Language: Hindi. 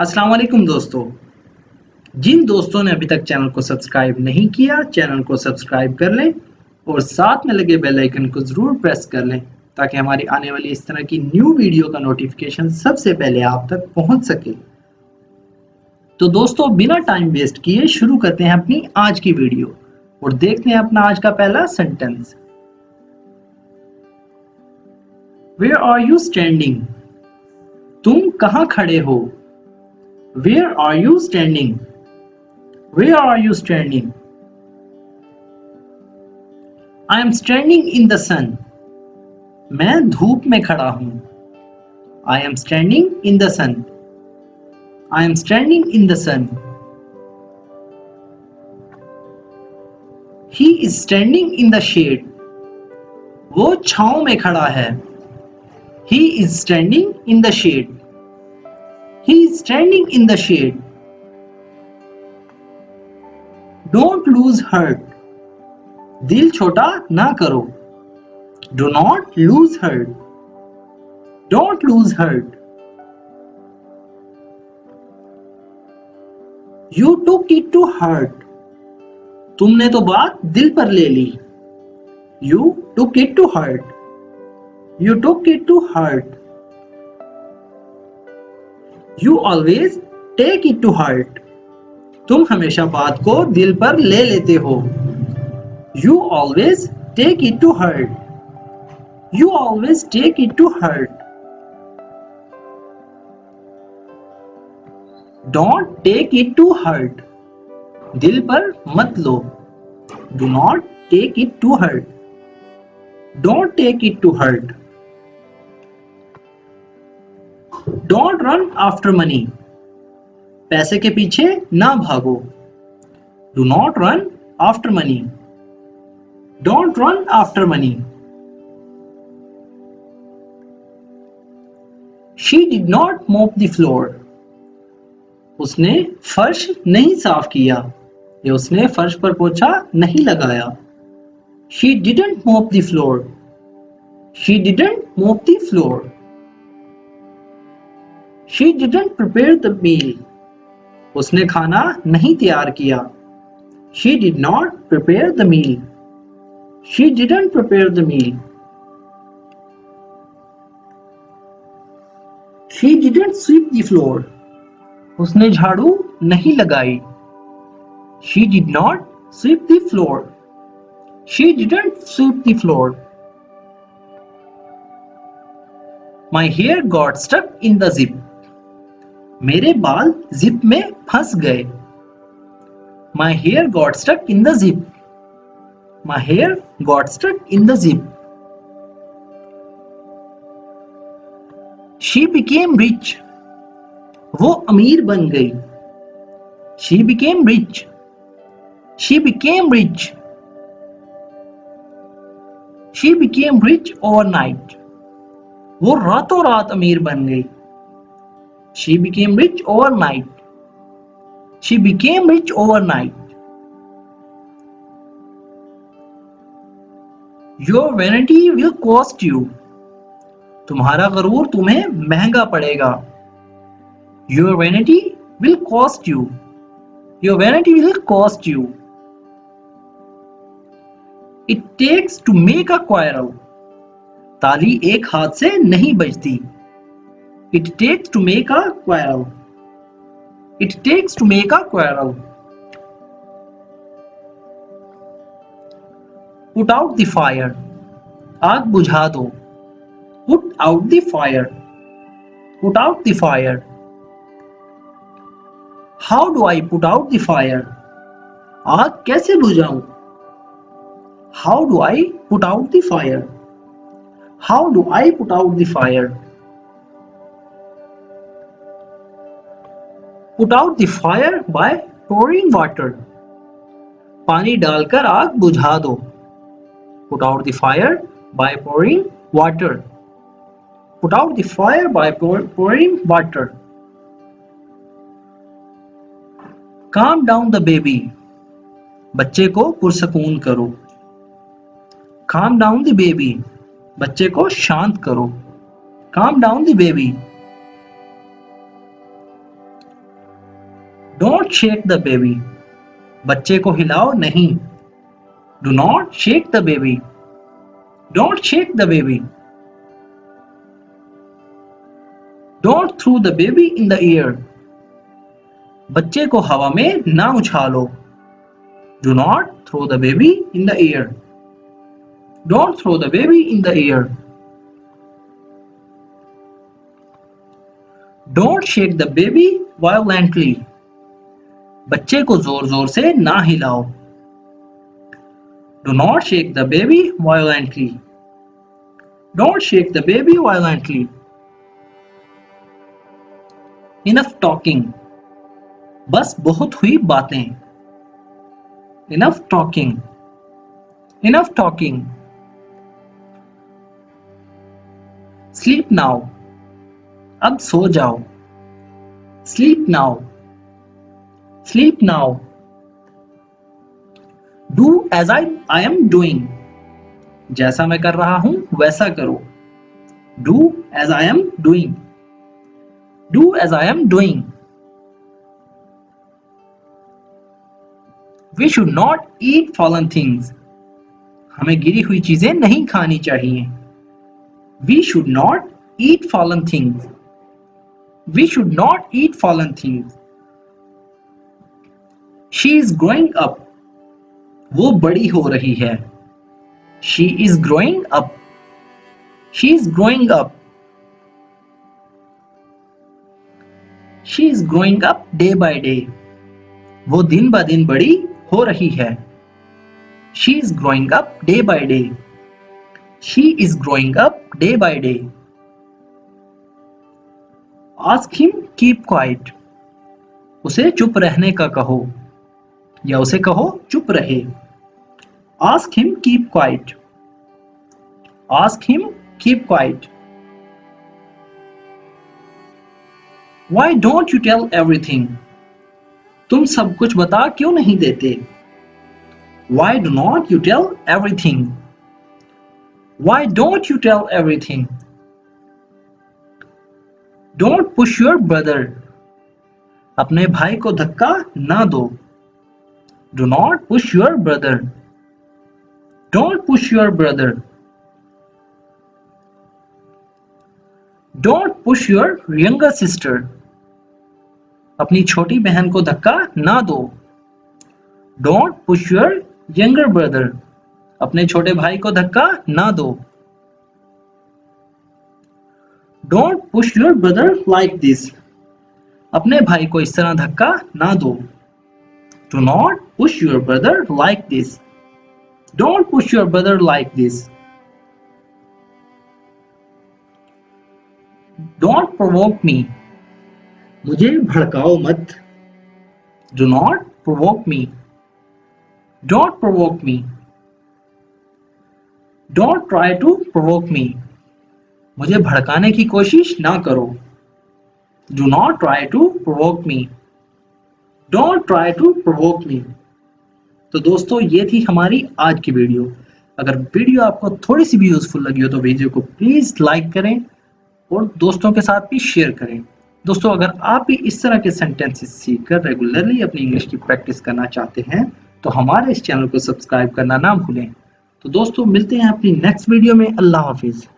अस्सलाम वालेकुम दोस्तों। जिन दोस्तों ने अभी तक चैनल को सब्सक्राइब नहीं किया, चैनल को सब्सक्राइब कर लें और साथ में लगे बेल आइकन को ज़रूर प्रेस कर लें ताकि हमारी आने वाली इस तरह की न्यू वीडियो का नोटिफिकेशन सबसे पहले आप तक पहुंच सके। तो दोस्तों, बिना टाइम वेस्ट किए शुरू करते हैं अपनी आज की वीडियो और देखते हैं अपना आज का पहला sentence. Where are you standing? तुम कहाँ खड़े हो? Where are you standing? Where are you standing? I am standing in the sun. मैं धूप में खड़ा हूँ। I am standing in the sun. I am standing in the sun. He is standing in the shade. वो छाँव में खड़ा है। He is standing in the shade. He is standing in the shade. Don't lose heart. दिल छोटा ना करो। Do not lose heart. Don't lose heart. You took it to heart. तुमने तो बात दिल पर ले ली। You took it to heart. You took it to heart. You always take it to heart. तुम हमेशा बात को दिल पर ले लेते हो। You always take it to heart. You always take it to heart. Don't take it to heart. दिल पर मत लो। Do not take it to heart. Don't take it to heart. Don't run after money. पैसे के पीछे ना भागो। Do not run after money. Don't run after money. She did not mop the floor. उसने फर्श नहीं साफ किया या उसने फर्श पर पोछा नहीं लगाया। She didn't mop the floor. She didn't mop the floor. She didn't prepare the meal. उसने खाना नहीं तैयार किया। She did not prepare the meal. She didn't prepare the meal. She didn't sweep the floor. उसने झाड़ू नहीं लगाई। She did not sweep the floor. She didn't sweep the floor. My hair got stuck in the zip. मेरे बाल जिप में फंस गए। My hair got stuck in the zip. My hair got stuck in the zip. She became rich. वो अमीर बन गई। She became rich. She became rich. She became rich overnight. वो रातों रात अमीर बन गई। She became rich overnight. She became rich overnight. Your vanity will cost you. तुम्हारा गरूर तुम्हें महंगा पड़ेगा। Your vanity will cost you. Your vanity will cost you. It takes to make a quarrel. ताली एक हाथ से नहीं बजती। It takes to make a quarrel. It takes to make a quarrel. Put out the fire. आग बुझा दो। Put out the fire. Put out the fire. How do I put out the fire? आग कैसे बुझाऊं? How do I put out the fire? How do I put out the fire? Put out the fire by pouring water. पानी डालकर आग बुझा दो। Put out the fire by pouring water. Put out the fire by pouring water. Calm down the baby. बच्चे को पुरसकून करो। Calm down the baby. बच्चे को शांत करो। Calm down the baby. Don't shake the baby, बच्चे को हिलाओ नहीं। Do not shake the baby, don't shake the baby. Don't throw the baby in the air, बच्चे को हवा में ना उछालो। Do not throw the baby in the air, don't throw the baby in the air. Don't shake the baby violently, बच्चे को जोर जोर से ना हिलाओ। Do not shake the baby violently, don't shake the baby violently. Enough talking, बस बहुत हुई बातें। Enough talking, enough talking. Sleep now, अब सो जाओ। Sleep now, sleep now. Do as I am doing, जैसा मैं कर रहा हूं वैसा करो। Do as I am doing, do as I am doing. We should not eat fallen things, हमें गिरी हुई चीजें नहीं खानी चाहिए। We should not eat fallen things, we should not eat fallen things. She is growing up, वो बड़ी हो रही है। She is growing up, she is growing up. She is growing up day by day, वो दिन ब दिन बड़ी हो रही है। She is growing up day by day, she is growing up day by day. Ask him keep quite, उसे चुप रहने का कहो या उसे कहो चुप रहे। Ask him keep quiet, ask him keep quiet. Why don't you tell everything, तुम सब कुछ बता क्यों नहीं देते। Why do not you tell everything? Why don't you tell everything? Don't push your brother, अपने भाई को धक्का ना दो। Do not push your brother, don't push your brother। Don't push your younger sister, अपनी छोटी बहन को धक्का ना दो। Don't push your younger brother, अपने छोटे भाई को धक्का ना दो। Don't push your brother like this, अपने भाई को इस तरह धक्का ना दो। Do not push your brother like this, don't push your brother like this। Don't provoke me, मुझे भड़काओ मत। Do not provoke me, don't provoke me। Don't try to provoke me, मुझे भड़काने की कोशिश ना करो। Do not try to provoke me, don't try to provoke me। तो दोस्तों ये थी हमारी आज की वीडियो। अगर वीडियो आपको थोड़ी सी भी यूजफुल लगी हो तो वीडियो को प्लीज लाइक करें और दोस्तों के साथ भी शेयर करें। दोस्तों अगर आप भी इस तरह के सेंटेंसेस सीखकर रेगुलरली अपनी इंग्लिश की प्रैक्टिस करना चाहते हैं तो हमारे इस चैनल को सब्सक्राइब करना ना भूलें। तो दोस्तों मिलते हैं अपनी नेक्स्ट वीडियो में। अल्लाह हाफिज।